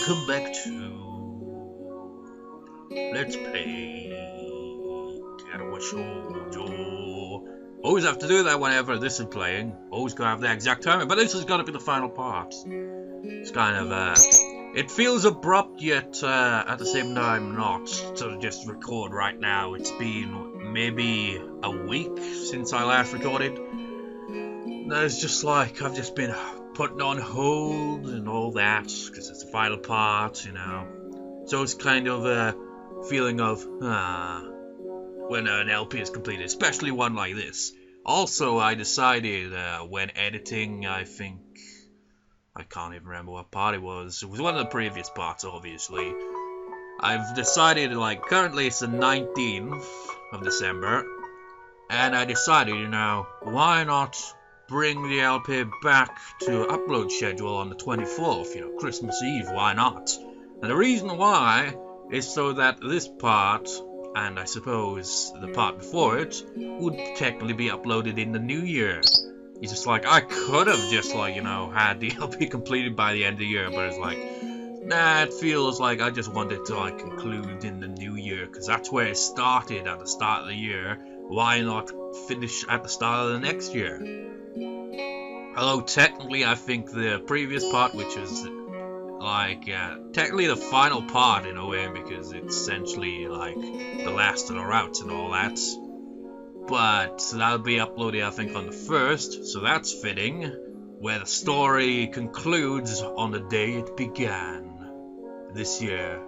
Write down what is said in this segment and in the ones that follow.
welcome back to Let's Play Katawa Shoujo. Always have to do that whenever this is playing. Always gotta have the exact timing, but this is gonna be the final part. It's kind of, it feels abrupt, yet at the same time not, to just record right now. It's been maybe a week since I last recorded. It's just like, I've just been putting on hold and all that, because it's the final part, you know. So it's kind of a feeling of, when an LP is completed, especially one like this. Also, I decided, when editing, I think, I can't even remember what part it was. It was one of the previous parts, obviously. I've decided, like, currently it's the 19th of December, and I decided, you know, why not bring the LP back to upload schedule on the 24th, you know, Christmas Eve, why not? And the reason why is so that this part, and I suppose the part before it, would technically be uploaded in the new year. It's just like, I could have just, like, you know, had the LP completed by the end of the year, but it's like, nah, it feels like I just wanted to, like, conclude in the new year, because that's where it started at the start of the year. Why not finish at the start of the next year? Although technically I think the previous part, which was like technically the final part in a way, because it's essentially like the last of the routes and all that, but that'll be uploaded I think on the 1st, so that's fitting, where the story concludes on the day it began this year,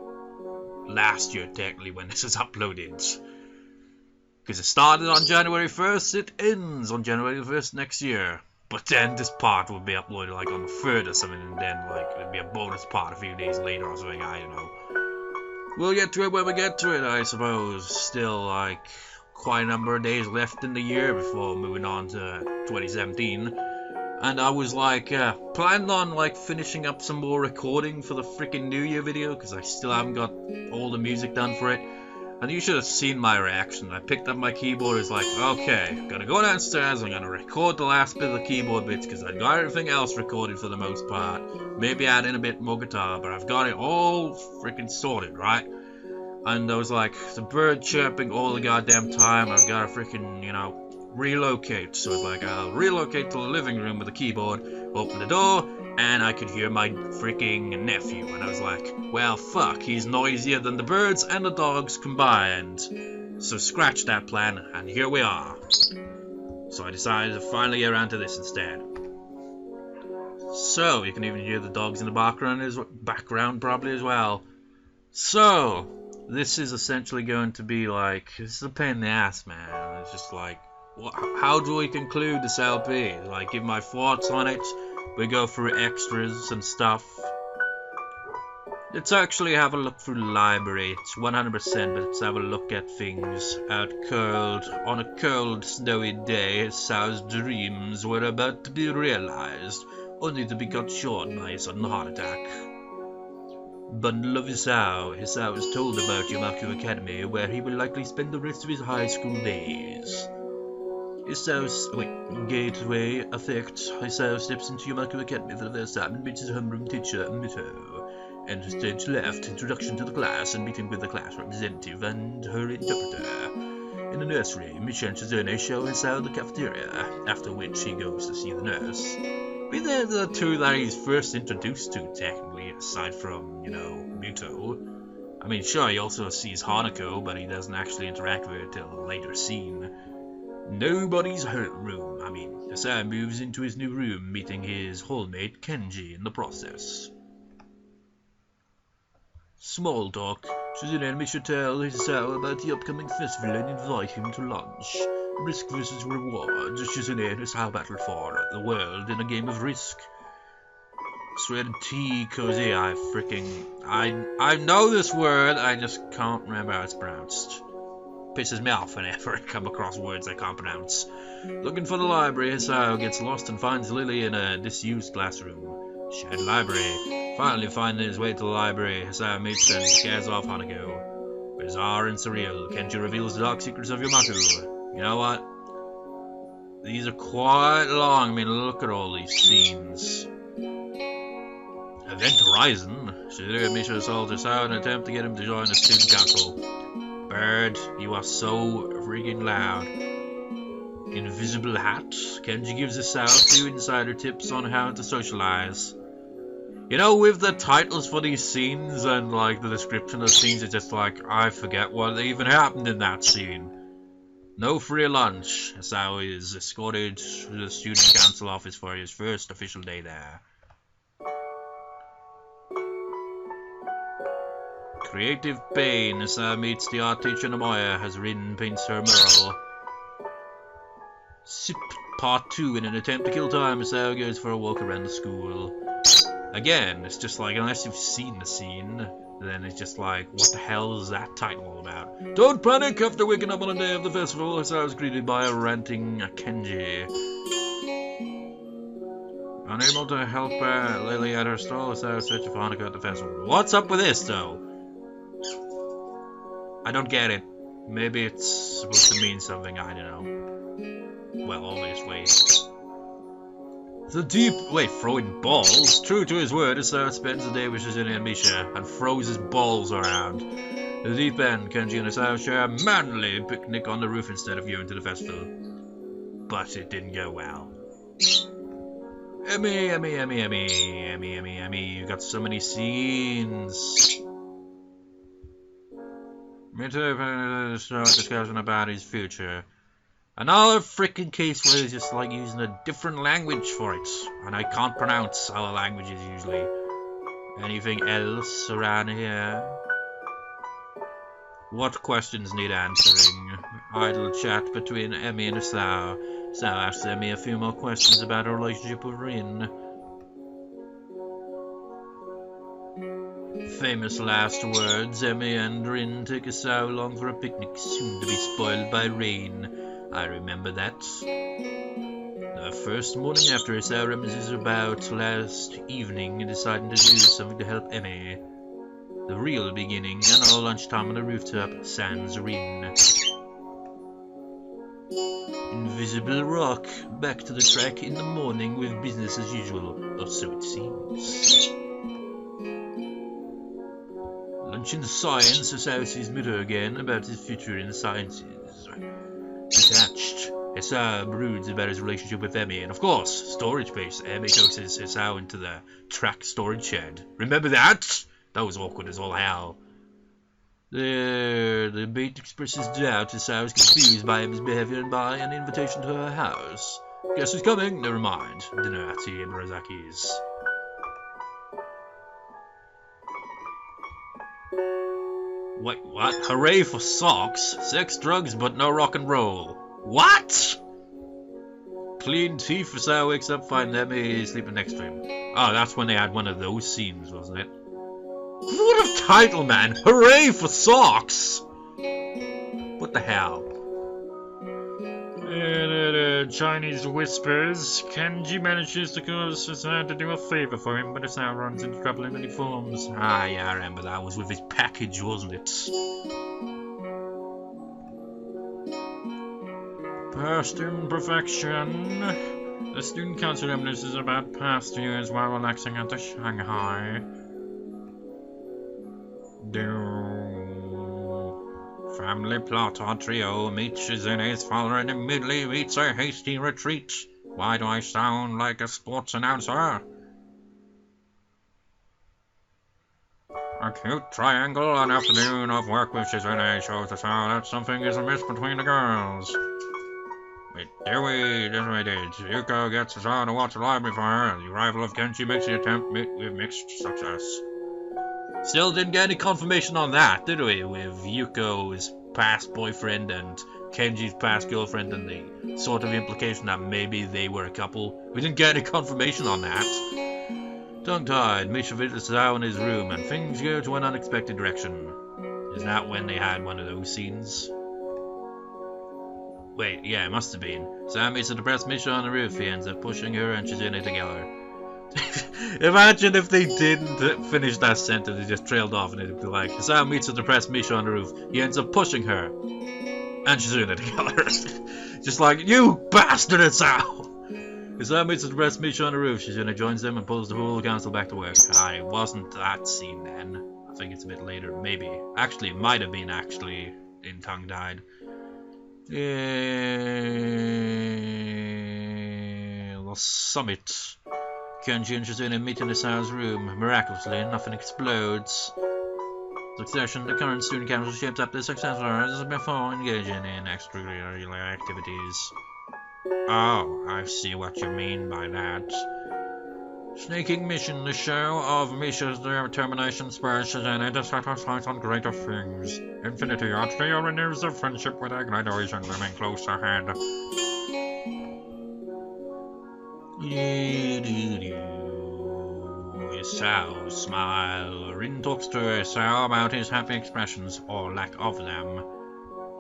last year technically when this is uploaded. Because it started on January 1st, it ends on January 1st next year. But then this part will be uploaded like on the 3rd or something, and then like it'll be a bonus part a few days later or something, I don't know. We'll get to it when we get to it, I suppose. Still like quite a number of days left in the year before moving on to 2017. And I was like, planned on like finishing up some more recording for the freaking New Year video, because I still haven't got all the music done for it. And you should have seen my reaction. I picked up my keyboard, it's like, okay, I'm gonna go downstairs, I'm gonna record the last bit of the keyboard bits, because I've got everything else recorded for the most part. Maybe add in a bit more guitar, but I've got it all freaking sorted, right? And I was like, the bird chirping all the goddamn time, I've gotta freaking, you know, relocate. So it's like, I'll relocate to the living room with the keyboard, open the door, and I could hear my freaking nephew, and I was like, well, fuck, he's noisier than the birds and the dogs combined. So scratch that plan, and here we are. So I decided to finally get around to this instead. So, you can even hear the dogs in the background probably as well. So, this is essentially going to be like, this is a pain in the ass, man. It's just like, how do we conclude this LP? Like, give my thoughts on it. We go through extras and stuff. Let's actually have a look through the library. It's 100%, but let's have a look at things out cold. On a cold, snowy day, Sao's dreams were about to be realized, only to be cut short by a sudden heart attack. Bundle of Hisao is told about Yamaku Academy, where he will likely spend the rest of his high school days. Hisao's gateway effect. Hisao steps into Yamaku Academy for the first time and meets his homeroom teacher, Mito. Enter stage left, introduction to the class, and meeting with the class representative and her interpreter. In the nursery, Michi and Shizune show Hisao the cafeteria, after which he goes to see the nurse. But they're the two that he's first introduced to, technically, aside from, you know, Mito. I mean, sure, he also sees Hanako, but he doesn't actually interact with her till a later scene. Nobody's room. I mean, Hisao moves into his new room, meeting his hallmate Kenji in the process. Small talk. Shizune and me should tell Hisao about the upcoming festival and invite him to lunch. Risk versus reward. Shizune and Hisao battle for the world in a game of risk. Sweated tea, cozy. I know this word, I just can't remember how it's pronounced. Pisses me off whenever I come across words I can't pronounce. Looking for the library, Hisao gets lost and finds Lily in a disused classroom. Shared library. Finally finding his way to the library, Hisao meets and scares off Hanako. Bizarre and surreal, Kenji reveals the dark secrets of Yamaku. You know what? These are quite long. I mean, look at all these scenes. Event Horizon. Shizune and Misha assault Hisao in an attempt to get him to join the student council. Bird, you are so freaking loud. Invisible hat. Kenji gives Hisao a few insider tips on how to socialize. You know, with the titles for these scenes and like the description of scenes, it's just like, I forget what even happened in that scene. No free lunch. Hisao is escorted to the student council office for his first official day there. Creative Pain. Hisao meets the art teacher Namoya, has written, paints her mural. Sip Part 2. In an attempt to kill time, Hisao goes for a walk around the school. Again, it's just like, unless you've seen the scene, then it's just like, what the hell is that title all about? Don't panic after waking up on the day of the festival. Hisao is greeted by a ranting Kenji. Unable to help Lily at her stall, Hisao is searching for Hanukkah at the festival. What's up with this, though? I don't get it. Maybe it's supposed to mean something, I don't know. Well, obviously. The deep... Wait, throwing balls? True to his word, Hisao spends the day with Shizune and Misha and throws his balls around. At the deep end, Kenji and Hisao share a manly picnic on the roof instead of going to the festival. But it didn't go well. Emmy, you got so many scenes. Mito start discussion about his future. Another freaking case where he's just like using a different language for it. And I can't pronounce other languages usually. Anything else around here? What questions need answering? Idle chat between Emmy and Hisao. Hisao asks Emmy a few more questions about her relationship with Rin. Famous last words. Emmy and Rin take Hisao along for a picnic soon to be spoiled by rain. I remember that. The first morning after Hisao reminisces about last evening and deciding to do something to help Emmy. The real beginning, and all lunchtime on the rooftop, sans Rin. Invisible Rock, back to the track in the morning with business as usual, or so it seems. Lunch in science, Hisao sees Mito again about his future in the sciences. Detached, Hisao broods about his relationship with Emmy, and of course, storage space. Emmy coaxes Hisao into the track storage shed. Remember that? That was awkward as all hell. The debate expresses doubt. Hisao is confused by Emmy's behavior and by an invitation to her house. Guess who's coming? Never mind. Dinner at Murazaki's. Wait, what? Hooray for socks? Sex, drugs, but no rock and roll. What? Clean teeth. Hisao wakes up, finds Emmy sleeping next to him. Oh, that's when they had one of those scenes, wasn't it? What a title, man! Hooray for socks! What the hell? Chinese whispers. Kenji manages to cause Hisao to do a favor for him, but Hisao runs into trouble in many forms. Ah, yeah, I remember that was with his package, wasn't it? Past imperfection. The student council reminisces about past years while relaxing at the Shanghai. Family plot. Our trio meets Shizune's father and immediately meets a hasty retreat. Why do I sound like a sports announcer? A cute triangle. An afternoon of work with Shizune shows us how that something is amiss between the girls. Wait, did we? Yes, we did. Yuko gets Hisao to watch the library for her. The arrival of Kenji makes the attempt with mixed success. Still didn't get any confirmation on that, did we? With Yuko's past boyfriend and Kenji's past girlfriend and the sort of implication that maybe they were a couple. We didn't get any confirmation on that. Tongue-tied, Misha visits Hisao in his room and things go to an unexpected direction. Is that when they had one of those scenes? Wait, yeah, it must have been. Sam meets a depressed Misha on the roof. He ends up pushing her and Shizune together. Imagine if they didn't finish that sentence, they just trailed off and it'd be like, Hisao meets a depressed Misha on the roof. He ends up pushing her and Shizune together. Just like, you bastard, Hisao! Hisao meets with the rest Misha on the roof. Shizune joins them and pulls the whole council back to work. It wasn't that scene then. I think it's a bit later, maybe. Actually, it might have been actually in Tongue Died. Yeah, the summit. Kenji and Shizune meet in Hisao's room. Miraculously, nothing explodes. Succession, the current student council shapes up their successors before engaging in extracurricular activities. Oh, I see what you mean by that. Sneaking mission, the show of Misha's determination spurs Shizune to set her sights on greater things. Infinity Archeo renews their friendship with Ignition looming close ahead. Hisao smile. Rin talks to Hisao about his happy expressions, or lack of them.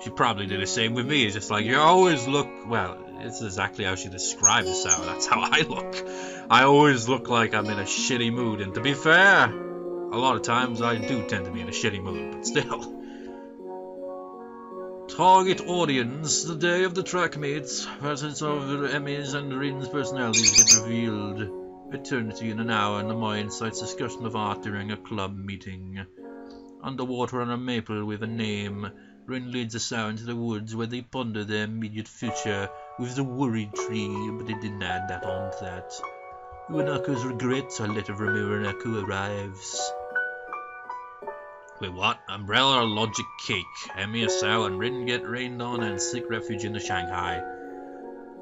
She probably did the same with me. It's just like, you always look, well, it's exactly how she describes Hisao. That's how I look. I always look like I'm in a shitty mood, and to be fair, a lot of times I do tend to be in a shitty mood, but still. Target audience, the day of the track meets. Facets of Emmy's and Rin's personalities get revealed. Eternity in an hour, and the mind incites discussion of art during a club meeting. Underwater on a maple with a name, Rin leads Hisao into the woods where they ponder their immediate future with the worried tree, but they didn't add that on to that. When Aku's regrets, a letter from Aku arrives. Wait, what? Umbrella or Logic Cake? Emmy, Hisao, and Rin get rained on and seek refuge in the Shanghai.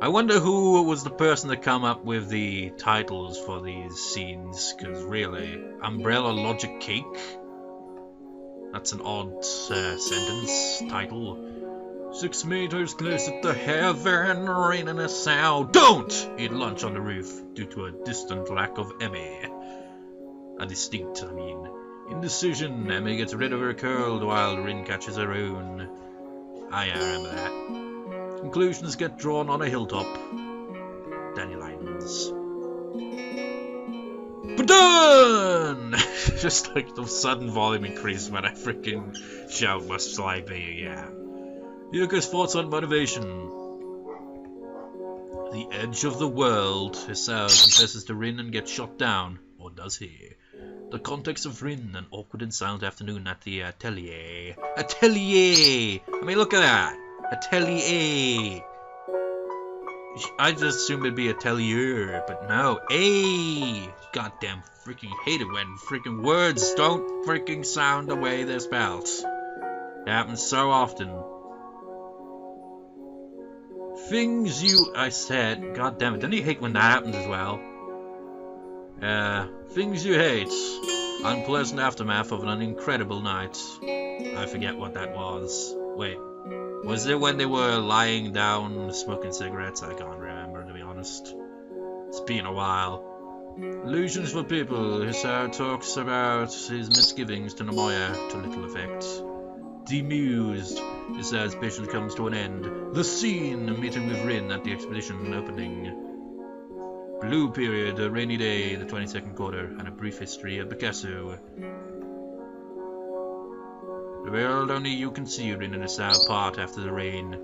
I wonder who was the person that come up with the titles for these scenes, because really, Umbrella Logic Cake? That's an odd sentence title. 6 meters close at the heaven, Rin and Hisao don't eat lunch on the roof due to a distant lack of Emmy. Indecision, Emmy gets rid of her curl while Rin catches her own. I remember that. Conclusions get drawn on a hilltop. Dandelions. Done! Just like the sudden volume increase when I freaking shout must like me, yeah. Yuka's thoughts on motivation. The edge of the world. Hisao confesses to Rin and gets shot down. Or does he? The context of Rin, an awkward and silent afternoon at the atelier. Atelier! I mean, look at that. Atelier. I just assumed it'd be atelier, but no. A. Goddamn freaking hate it when freaking words don't freaking sound the way they're spelled. It happens so often. Things I said. God damn it. Don't you hate when that happens as well? Things you hate. Unpleasant aftermath of an incredible night. I forget what that was. Wait. Was it when they were lying down smoking cigarettes? I can't remember, to be honest. It's been a while. Illusions for people. Hisao talks about his misgivings to Namoya, to little effect. Demused. Hisao's patience comes to an end. The scene, meeting with Rin at the expedition opening. Blue period, a rainy day, the 22nd quarter, and a brief history of Picasso. The world only you can see Rin and Hisao part after the rain.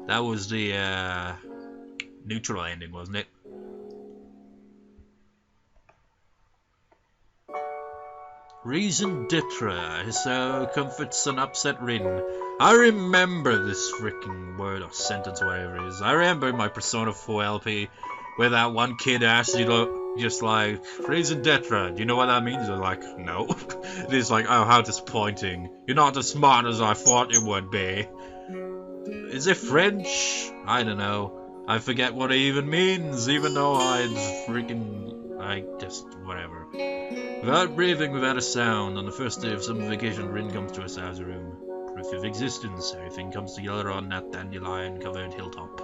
That was the neutral ending, wasn't it? Reason d'etre. Hisao comforts an upset Rin. I remember this freaking word or sentence, whatever it is. I remember my Persona 4 LP where that one kid asked you just like, reason d'etre, do you know what that means? They're like, no. It is like, oh, how disappointing. You're not as smart as I thought you would be. Is it French? I don't know. I forget what it even means, even though whatever. Without breathing, without a sound, on the first day of summer vacation, Rin comes to Hisao's room. Proof of existence, everything comes together on that dandelion-covered hilltop.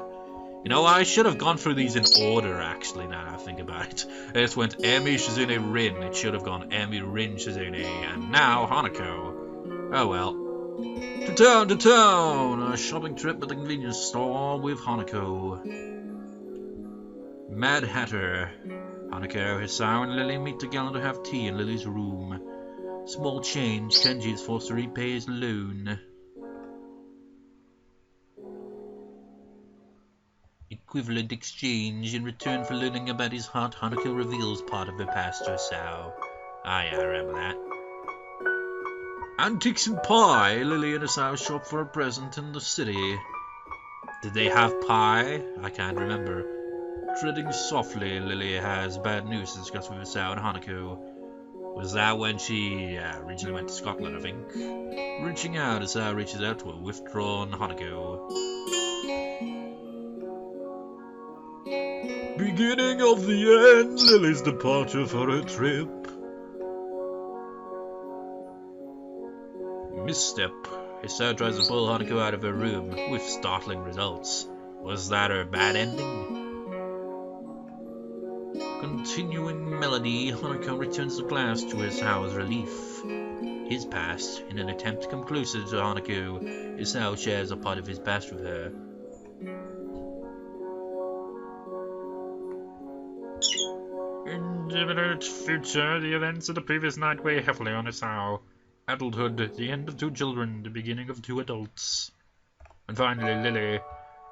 You know, I should have gone through these in order, actually, now that I think about it. I just went Emi, Shizune, Rin. It should have gone Emi, Rin, Shizune, and now Hanako. Oh well. To town! A shopping trip at the convenience store with Hanako. Mad Hatter. Hanako, Hisao, and Lily meet together to have tea in Lily's room. Small change, Kenji is forced to repay his loan. equivalent exchange in return for learning about his heart. Hanako reveals part of her past to Sao. Ah, yeah, I remember that. Antiques and pie. Lily and Sao shop for a present in the city. Did they have pie? I can't remember. Treading softly, Lily has bad news to discuss with Sao and Hanako. Was that when she originally went to Scotland, I think? Reaching out as Sao reaches out to a withdrawn Hanako. Beginning of the end, Lily's departure for her trip. Misstep. Sao tries to pull Hanako out of her room, with startling results. Was that her bad ending? Continuing melody, Hanako returns the glass to Isao's relief. His past, in an attempt to come closer to Hanako, Isao shares a part of his past with her. In the immediate future, the events of the previous night weigh heavily on Isao. Adulthood, the end of 2 children, the beginning of 2 adults. And finally, Lily.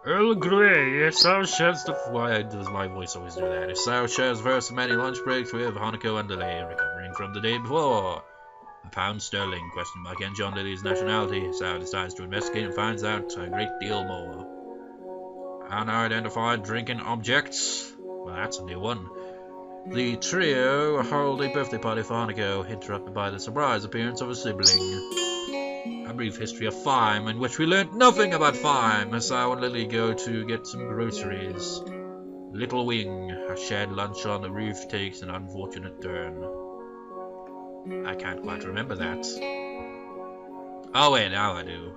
Earl Grey, Sao shares the... Why does my voice always do that? Sao shares first many lunch breaks with Hanako and Lily, recovering from the day before. £1 questioned by Kenji on Lily's nationality. Sao decides to investigate and finds out a great deal more. Unidentified drinking objects. Well, that's a new one. The trio hold a birthday party for Hanako, interrupted by the surprise appearance of a sibling. A brief history of Fime, in which we learnt nothing about Fime, as Sao and Lily go to get some groceries. Little Wing, a shared lunch on the roof, takes an unfortunate turn. I can't quite remember that. Oh wait, now I do.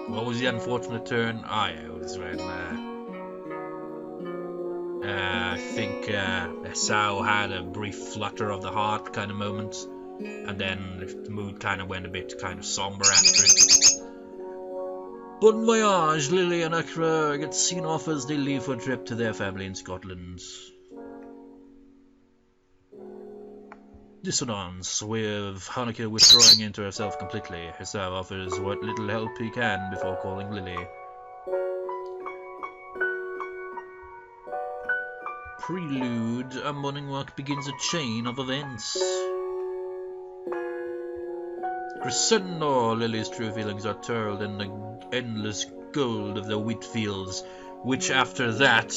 What was the unfortunate turn? Oh yeah, it was when I think Sao had a brief flutter of the heart kind of moment, and then the mood kind of went a bit kind of somber after it. Bon voyage, Lily and Akira get seen off as they leave for a trip to their family in Scotland. Dissonance, with Hanako withdrawing into herself completely. Sao offers what little help he can before calling Lily. Prelude, a morning walk begins a chain of events. Crescendo, Lily's true feelings are told in the endless gold of the wheat fields, which after that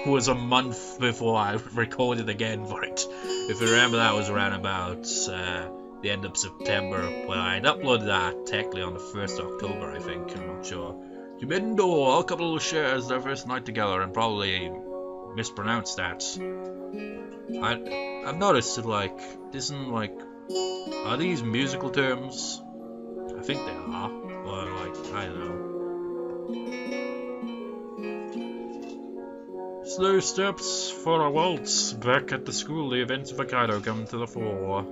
was a month before I recorded again for it. If you remember, that was around about the end of September. Well, I'd uploaded that technically on the 1st of October, I think, I'm not sure. Jumendo, a couple of shares their first night together and probably mispronounced that. I've noticed that, like, isn't, like, are these musical terms? I think they are. Or, like, I don't know. Slow steps for a waltz. Back at the school, the events of Hokkaido come to the fore.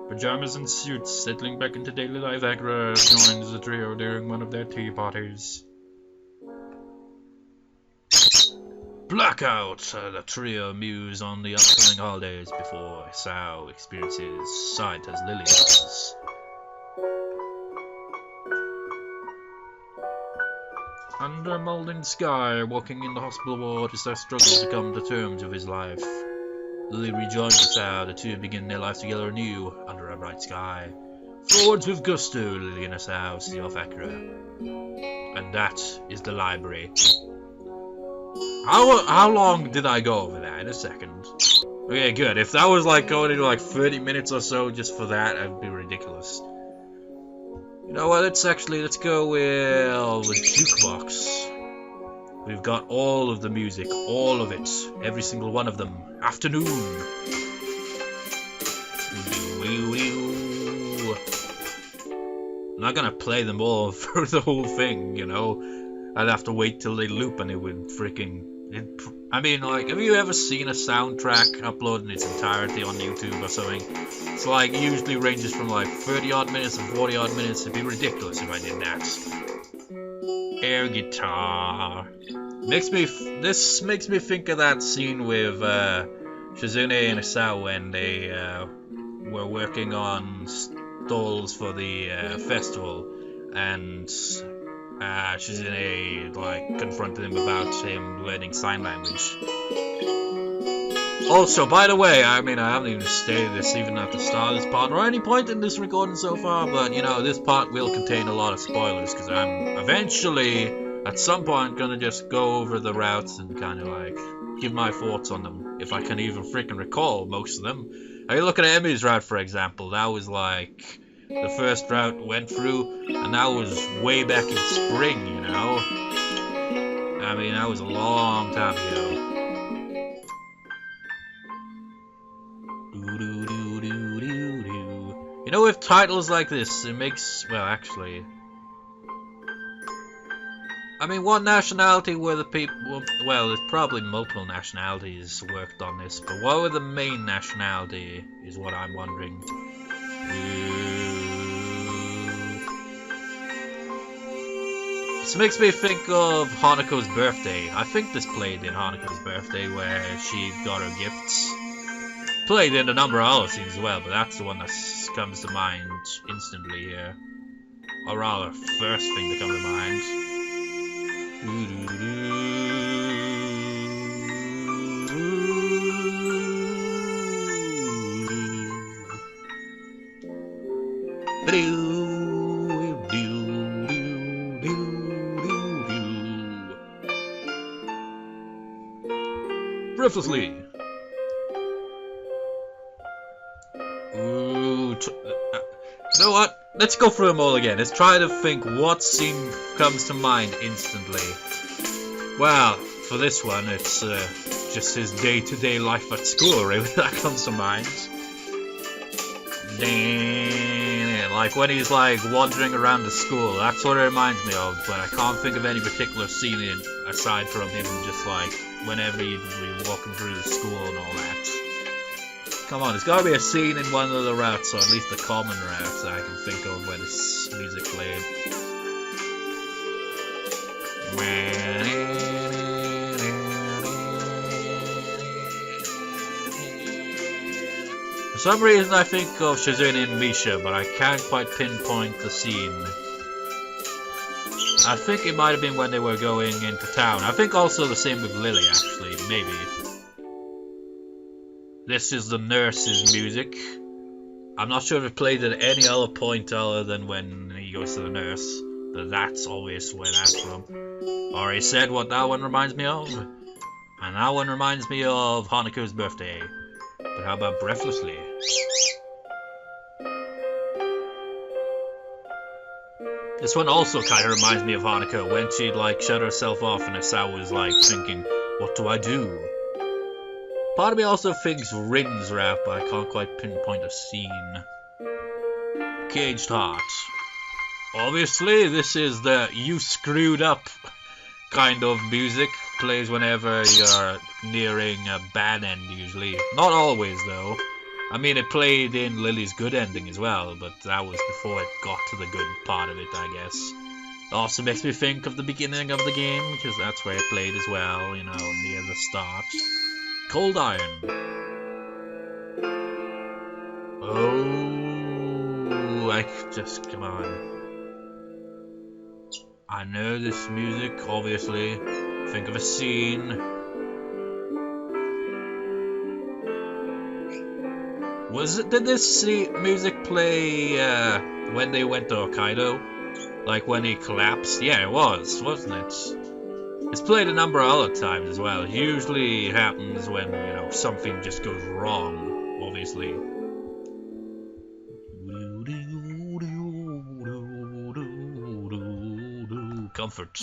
Pajamas and suits, settling back into daily life, Akira joins the trio during one of their tea parties. Blackout! The trio muse on the upcoming holidays before Sao experiences sight as Lily does. Under a molding sky, walking in the hospital ward, Sao struggles to come to terms with his life. Lily rejoins Sao, the two begin their life together anew, under a bright sky. Forwards with gusto, Lily and Sao see off Akira. And that is the library. How long did I go over that? In a second. Okay, good. If that was like going into like 30 minutes or so just for that, that'd be ridiculous. You know what, let's go with the Jukebox. We've got all of the music, all of it, every single one of them. Afternoon. I'm not gonna play them all for the whole thing, you know. I'd have to wait till they loop and it would freaking... I mean, like, have you ever seen a soundtrack uploaded in its entirety on YouTube or something? It's like, usually ranges from like 30 odd minutes and 40 odd minutes. It'd be ridiculous if I did that. Air guitar. This makes me think of that scene with Shizune and Isao when they were working on stalls for the festival, and Shizune, like, confronted him about him learning sign language. Also, by the way, I mean, I haven't even stated this even at the start of this part or any point in this recording so far, but, you know, this part will contain a lot of spoilers, because I'm eventually, at some point, gonna just go over the routes and kind of, like, give my thoughts on them, if I can even freaking recall most of them. I mean, look at Emmy's route, for example. That was, like, the first route went through, and that was way back in spring, you know? I mean, that was a long time ago. You know, with titles like this, it makes, well, actually, I mean, what nationality were the people, well, there's probably multiple nationalities worked on this, but what were the main nationality is what I'm wondering. This makes me think of Hanako's birthday. I think this played in Hanako's birthday where she got her gifts. Played in a number of other scenes as well, but that's the one that comes to mind instantly here. Or rather, first thing to come to mind. Breathlessly. You know what? Let's go through them all again. Let's try to think what scene comes to mind instantly. Well, for this one, it's just his day-to-day life at school, really, that comes to mind. Like when he's like wandering around the school, that's what it reminds me of, but I can't think of any particular scene aside from him just like whenever he'd be walking through the school and all that. Come on, there's gotta be a scene in one of the routes, or at least the common routes that I can think of where this music played. For some reason I think of Shizune and Misha, but I can't quite pinpoint the scene. I think it might have been when they were going into town. I think also the same with Lily, actually, maybe. This is the nurse's music. I'm not sure if it played at any other point other than when he goes to the nurse, but that's always where that's from. Already said what that one reminds me of, and that one reminds me of Hanako's birthday. But how about Breathlessly? This one also kind of reminds me of Hanako when she'd like shut herself off and Asao was like thinking, what do I do? Part of me also thinks Rin's rap, but I can't quite pinpoint a scene. Caged Heart. Obviously, this is the you screwed up kind of music. Plays whenever you're nearing a bad end, usually. Not always, though. I mean, it played in Lily's good ending as well, but that was before it got to the good part of it, I guess. It also makes me think of the beginning of the game, because that's where it played as well, you know, near the start. Cold Iron. Oh, come on. I know this music, obviously. Think of a scene. Did this music play when they went to Hokkaido? Like when he collapsed? Yeah, it was, wasn't it? It's played a number of other times as well. It usually happens when, you know, something just goes wrong, obviously. Comfort.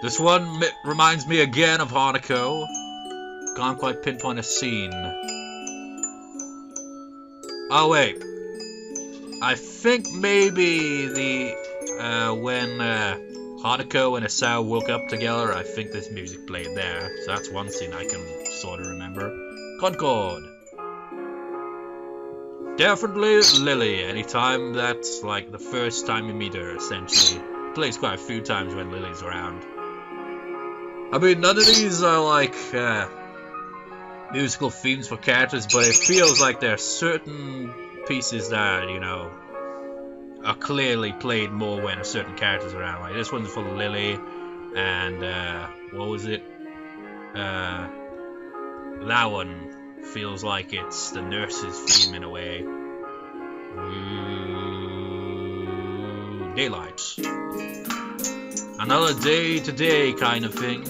This one reminds me again of Hanako. Can't quite pinpoint a scene. Oh wait. I think maybe when Hanako and Asao woke up together, I think this music played there. So that's one scene I can sort of remember. Concord. Definitely Lily. Anytime that's like the first time you meet her, essentially. Plays quite a few times when Lily's around. I mean, none of these are like musical themes for characters, but it feels like there are certain pieces that, you know, are clearly played more when a certain character's around. Like this one's for Lily, and what was it? That one feels like it's the nurse's theme in a way. Daylight. Another day-to-day kind of thing.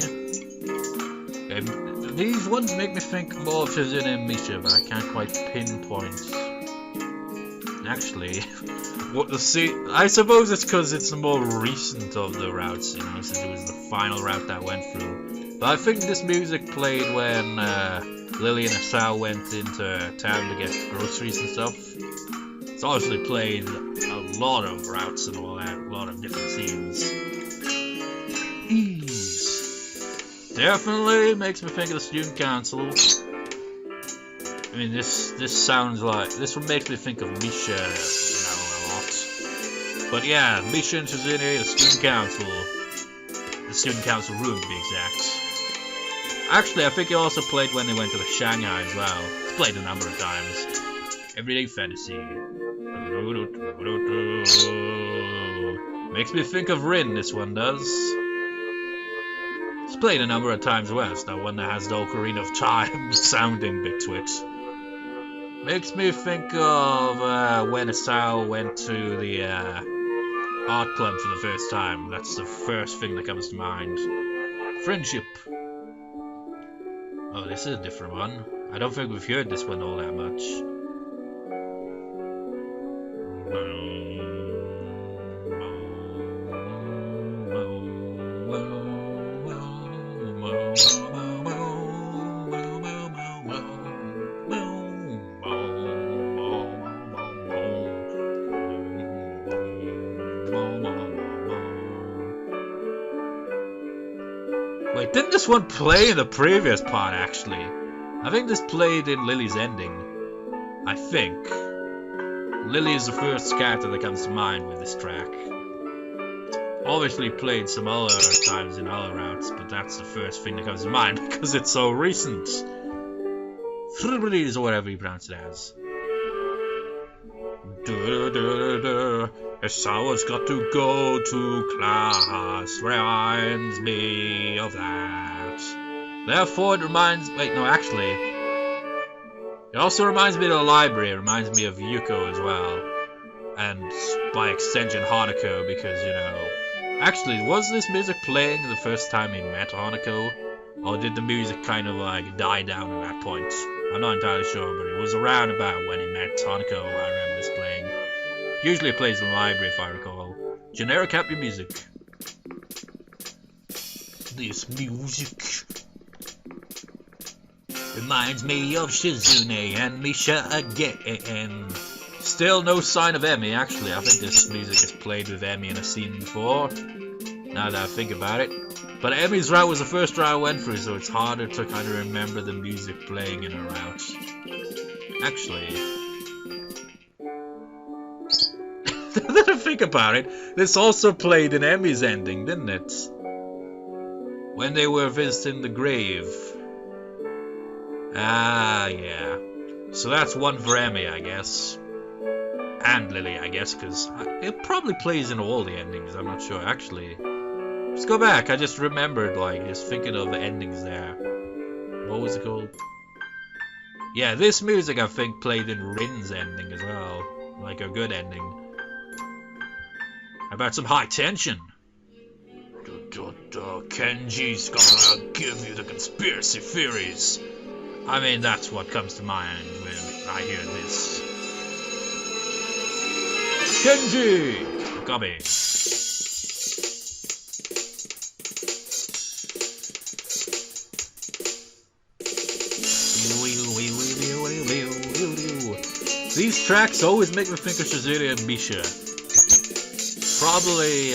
These ones make me think more of Shizune and Misha, but I can't quite pinpoint. Actually, I suppose it's because it's the more recent of the routes, you know, since it was the final route that went through. But I think this music played when Lily and Asao went into town to get groceries and stuff. It's obviously played a lot of routes and all that, a lot of different scenes. Ease. Definitely makes me think of the student council. I mean, this sounds like, this would make me think of Misha, you know, a lot. But yeah, Misha and Shizune, the student council room to be exact. Actually, I think it also played when they went to the Shanghai as well. It's played a number of times. Everyday fantasy. Makes me think of Rin, this one does. It's played a number of times as well. It's that one that has the Ocarina of Time sounding bit to it. Makes me think of when Asao went to the art club for the first time. That's the first thing that comes to mind. Friendship. Oh, this is a different one. I don't think we've heard this one all that much. Wait, didn't this one play in the previous part, actually? I think this played in Lily's ending. I think. Lily is the first character that comes to mind with this track. It's obviously played some other times in other routes, but that's the first thing that comes to mind because it's so recent. Or whatever you pronounce it as. Asawa's got to go to class, reminds me of that. Therefore, it reminds... Wait, no, actually. It also reminds me of the library. It reminds me of Yuko as well. And, by extension, Hanako, because, you know... Actually, was this music playing the first time he met Hanako? Or did the music kind of, like, die down at that point? I'm not entirely sure, but it was around about when he met Hanako, I remember this playing. Usually it plays in the library, if I recall. Generic happy music. This music reminds me of Shizune and Misha again. Still no sign of Emi, actually. I think this music is played with Emi in a scene before, now that I think about it. But Emi's route was the first route I went through, so it's harder to kind of remember the music playing in a route. Actually... Now that I think about it, this also played in Emi's ending, didn't it? When they were visiting the grave. Ah, yeah. So that's one for Emi, I guess. And Lily, I guess, because it probably plays in all the endings, I'm not sure. Actually, let's go back. I just remembered, like, just thinking of the endings there. What was it called? Yeah, this music, I think, played in Rin's ending as well. Like, a good ending. How about some high tension? Kenji's gonna give you the conspiracy theories. I mean, that's what comes to mind when I hear this. Kenji! Copy. These tracks always make me think of Shizune and Misha. Probably,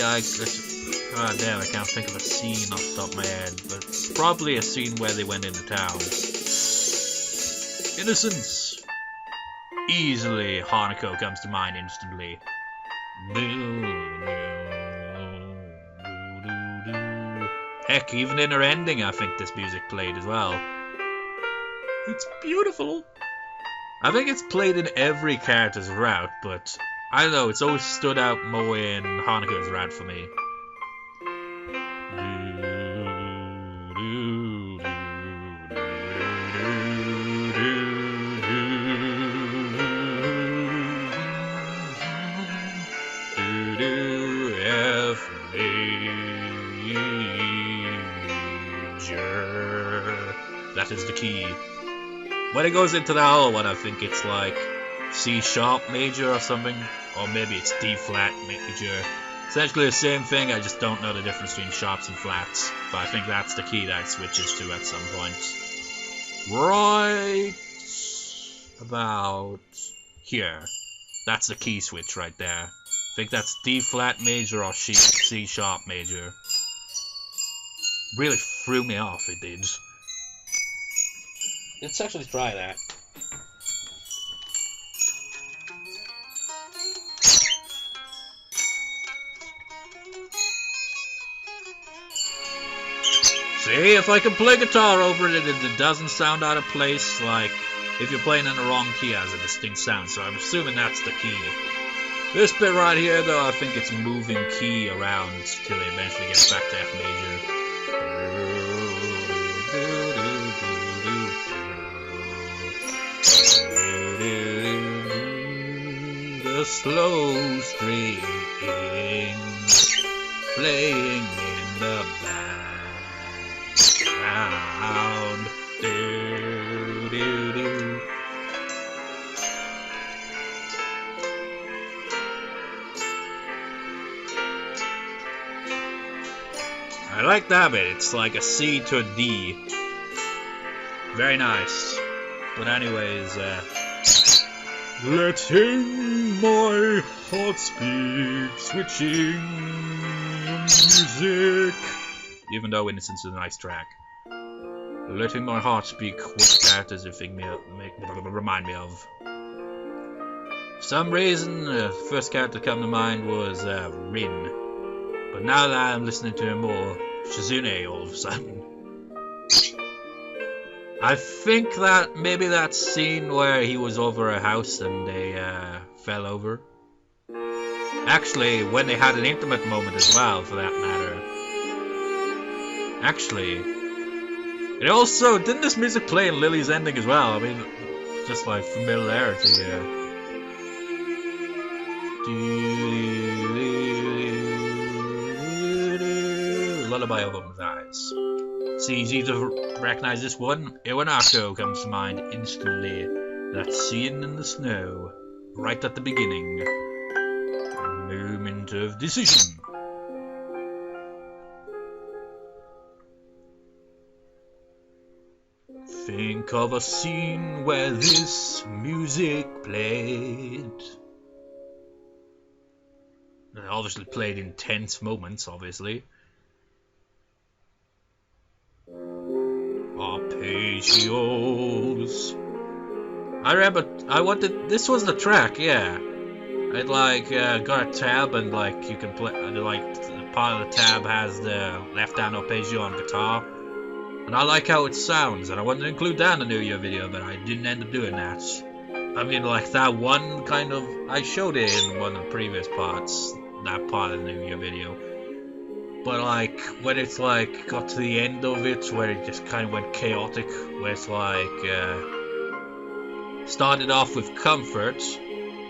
damn, I can't think of a scene off the top of my head, but probably a scene where they went into town. Innocence! Easily, Hanako comes to mind instantly. Heck, even in her ending, I think this music played as well. It's beautiful! I think it's played in every character's route, but I don't know, it's always stood out more in Hanukkah's Rad for me. That is the key. When it goes into the whole one, I think it's like C sharp major or something, or maybe it's D flat major. Essentially the same thing, I just don't know the difference between sharps and flats. But I think that's the key that it switches to at some point. Right about here. That's the key switch right there. I think that's D flat major or C sharp major. Really threw me off, it did. Let's actually try that. See, if I can play guitar over it, it doesn't sound out of place, like if you're playing in the wrong key, it has a distinct sound, so I'm assuming that's the key. This bit right here, though, I think it's moving key around till it eventually gets back to F major. The slow string playing in the background. Do, do, do. I like that bit. It's like a C to a D. Very nice. But anyways, letting my heart speak, switching music. Even though Innocence is a nice track. Letting my heart speak, which characters it remind me of. For some reason, the first character to come to mind was Rin. But now that I'm listening to him more, Shizune all of a sudden. I think that maybe that scene where he was over a house and they fell over. Actually, when they had an intimate moment as well, for that matter. Actually, it also, didn't this music play in Lily's ending as well? I mean, just like familiarity here. Lullaby of Woman's Eyes. It's easy to recognize this one. Iwanako comes to mind instantly. That scene in the snow, right at the beginning. A moment of decision. Think of a scene where this music played. It obviously played in tense moments, obviously. Arpeggios. I remember this was the track, yeah. I'd like got a tab and like you can play, like part of the tab has the left hand arpeggio on guitar. And I like how it sounds, and I wanted to include that in the New Year video, but I didn't end up doing that. I mean, like that one kind of, I showed it in one of the previous parts, that part of the New Year video. But like, when it's like, got to the end of it, where it just kind of went chaotic, where it's like, started off with comfort,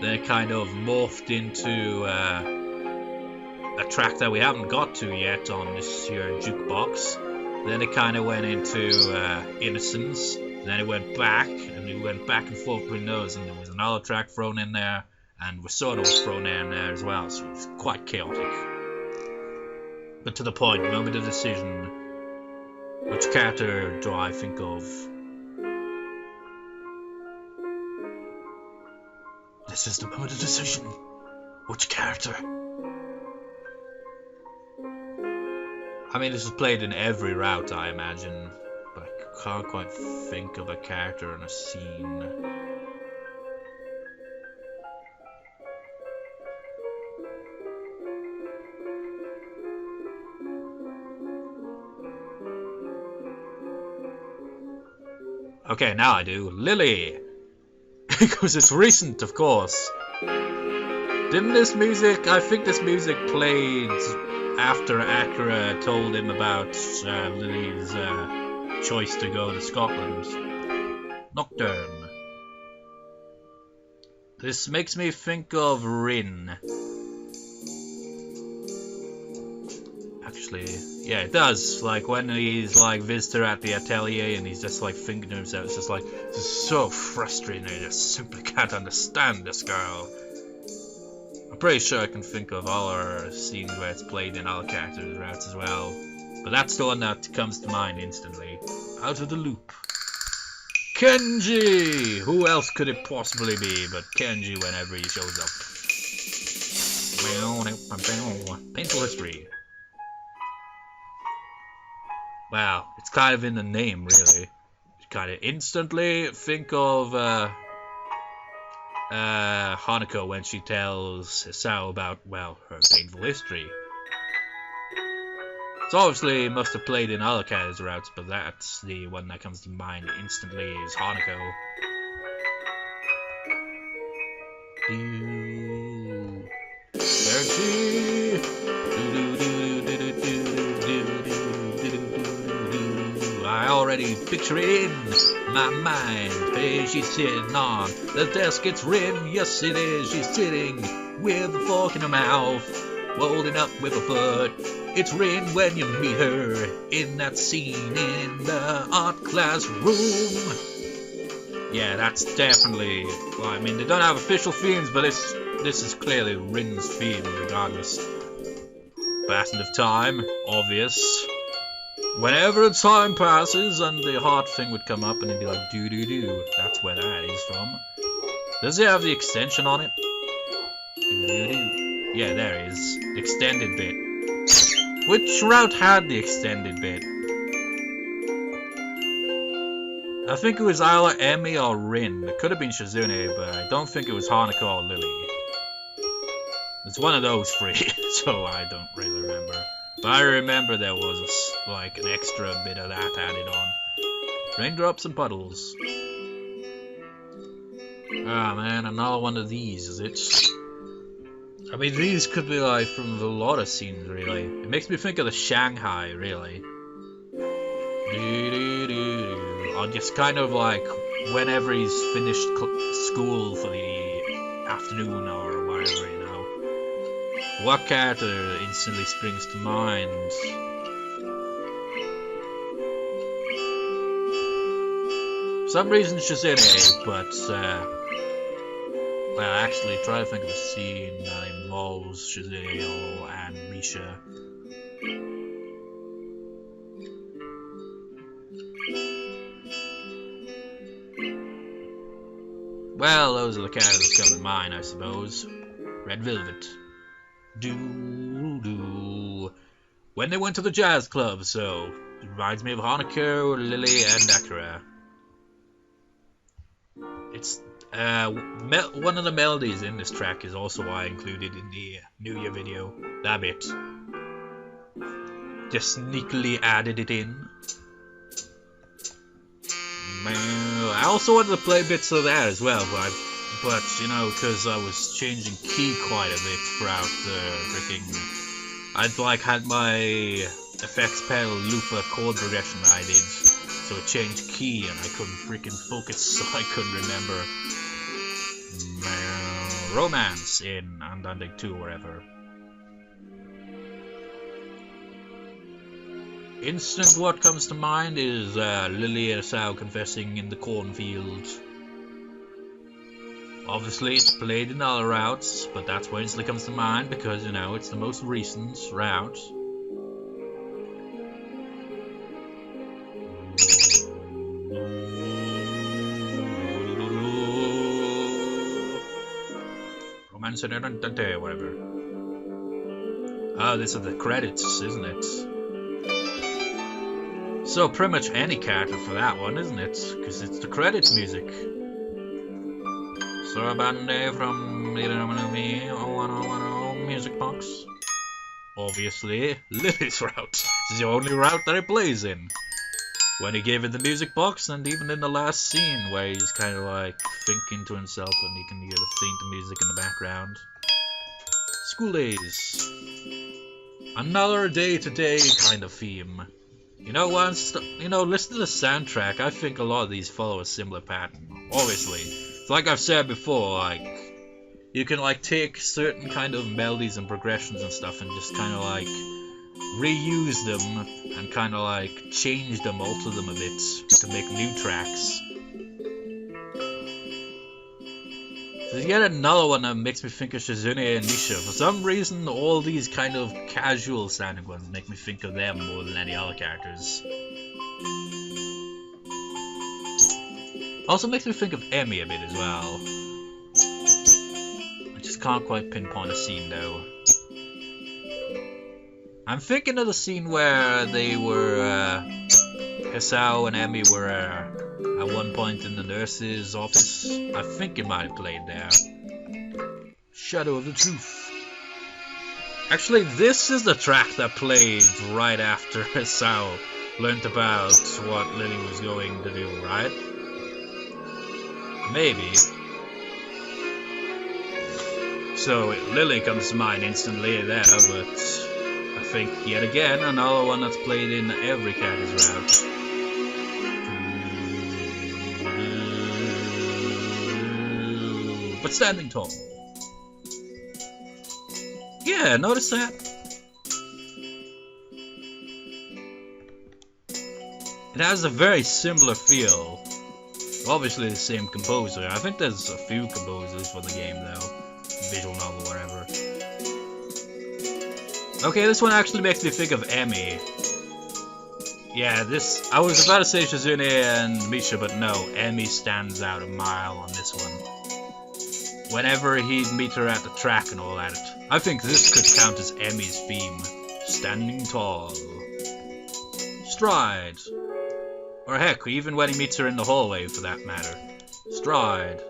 then it kind of morphed into a track that we haven't got to yet on this here Jukebox. Then it kind of went into Innocence. Then it went back, and it went back and forth between those, and there was another track thrown in there, and Risotto was thrown in there as well, so it was quite chaotic. But to the point, moment of decision. Which character do I think of? This is the moment of decision. Which character? I mean, this is played in every route, I imagine, but I can't quite think of a character in a scene. Okay, now I do. Lily! Because it's recent, of course. Didn't this music, I think this music played after Akira told him about Lily's choice to go to Scotland. Nocturne. This makes me think of Rin. Actually, yeah, it does. Like when he's like visitor at the atelier and he's just like thinking to himself, it's just like, this is so frustrating, I just simply can't understand this girl. I'm pretty sure I can think of other scenes where it's played in other characters' routes as well. But that's the one that comes to mind instantly. Out of the loop. Kenji! Who else could it possibly be but Kenji whenever he shows up? Painful history. Wow, it's kind of in the name, really. You kind of instantly think of Hanako when she tells Sao about, well, her painful history. It's obviously must have played in other characters' routes, but that's the one that comes to mind instantly is Hanako. I already picture it in my mind. Hey, she's sitting on the desk, it's Rin. Yes, it is. She's sitting with a fork in her mouth, holding up with her foot. It's Rin when you meet her in that scene in the art classroom. Yeah, that's definitely. Well, I mean, they don't have official themes, but this is clearly Rin's theme, regardless. Passing of time, obvious. Whenever time passes and the heart thing would come up and it'd be like doo doo doo. That's where that is from. Does it have the extension on it? Doo doo doo. Yeah, there it is. The extended bit. Which route had the extended bit? I think it was either Emi or Rin. It could have been Shizune, but I don't think it was Hanako or Lily. It's one of those three, so I don't really remember. But I remember there was like an extra bit of that added on. Raindrops and puddles. Ah man, another one of these, is it? I mean, these could be like from a lot of scenes, really. It makes me think of the Shanghai, really. Or just kind of like whenever he's finished school for the afternoon or whatever, you know. What character instantly springs to mind? For some reason Shizune, but well, actually try to think of a scene that involves Shizune and Misha. Well, those are the characters that come to mind, I suppose. Red Velvet. Do. When they went to the jazz club, so it reminds me of Hanako, Lily, and Akira. It's one of the melodies in this track is also why I included in the New Year video. That bit. Just sneakily added it in. I also wanted to play bits of that as well, but you know, because I was changing key quite a bit throughout the freaking. I'd like had my effects pedal loop a chord progression that I did, so it changed key and I couldn't freaking focus, so I couldn't remember. Romance in Undaunted 2 or whatever. Instant what comes to mind is Lily and Sao confessing in the cornfield. Obviously it's played in other routes, but that's what instantly comes to mind because, you know, it's the most recent route. Romance in Undaunted, whatever. Oh, these are the credits, isn't it? So pretty much any character for that one, isn't it? Because it's the credits music. Sorabande from Music Box. Obviously, Lily's route. This is the only route that it plays in. When he gave it the music box, and even in the last scene where he's kind of like thinking to himself and he can hear the faint music in the background. School days. Another day-to-day kind of theme. You know, listen to the soundtrack. I think a lot of these follow a similar pattern. Obviously, it's like I've said before, like, you can like take certain kind of melodies and progressions and stuff and just kind of like reuse them and kind of like change them, alter them a bit to make new tracks. There's yet another one that makes me think of Shizune and Misha. For some reason, all these kind of casual sounding ones make me think of them more than any other characters. Also makes me think of Emmy a bit as well. I just can't quite pinpoint a scene though. I'm thinking of the scene where they were, Hisao and Emmy were at one point in the nurse's office. I think it might have played there. Shadow of the Truth. Actually, this is the track that played right after Hisao learned about what Lily was going to do, right? Maybe. So Lily comes to mind instantly there, but I think yet again another one that's played in every character's route. But standing tall. Yeah, notice that? It has a very similar feel. Obviously the same composer. I think there's a few composers for the game though. Visual novel, whatever. Okay, this one actually makes me think of Emmy. Yeah, I was about to say Shizune and Misha, but no, Emmy stands out a mile on this one. Whenever he'd meet her at the track and all that, I think this could count as Emmy's theme. Standing tall. Stride. Or heck, even when he meets her in the hallway for that matter. Stride.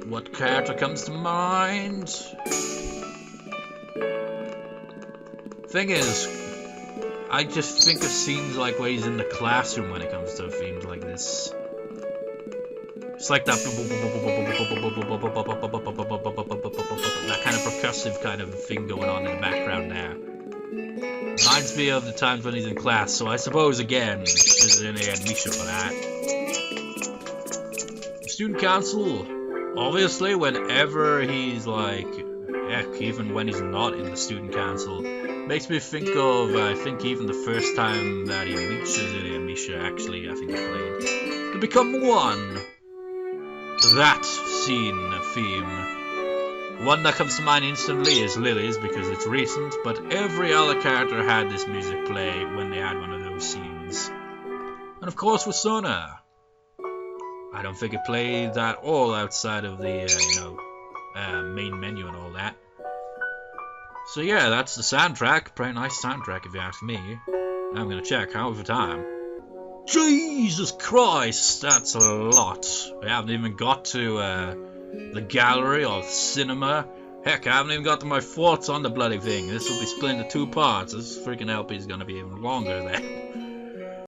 What character comes to mind? Thing is, I just think of scenes like where he's in the classroom when it comes to themes like this. It's like that kind of percussive kind of thing going on in the background there. Reminds me of the times when he's in class, so I suppose again, Shizune and Misha for that. Student council, obviously whenever he's like, heck, even when he's not in the student council, makes me think of, I think even the first time that he meets Shizune and Misha, actually, I think he played. To become one. That scene theme. One that comes to mind instantly is Lily's because it's recent, but every other character had this music play when they had one of those scenes. And of course with Sona. I don't think it played that all outside of the, main menu and all that. So yeah, that's the soundtrack. Pretty nice soundtrack if you ask me. I'm gonna check how over time. Jesus Christ, that's a lot. We haven't even got to the gallery or the cinema. Heck, I haven't even got to my thoughts on the bloody thing. This will be split into 2 parts. This freaking LP is gonna be even longer then.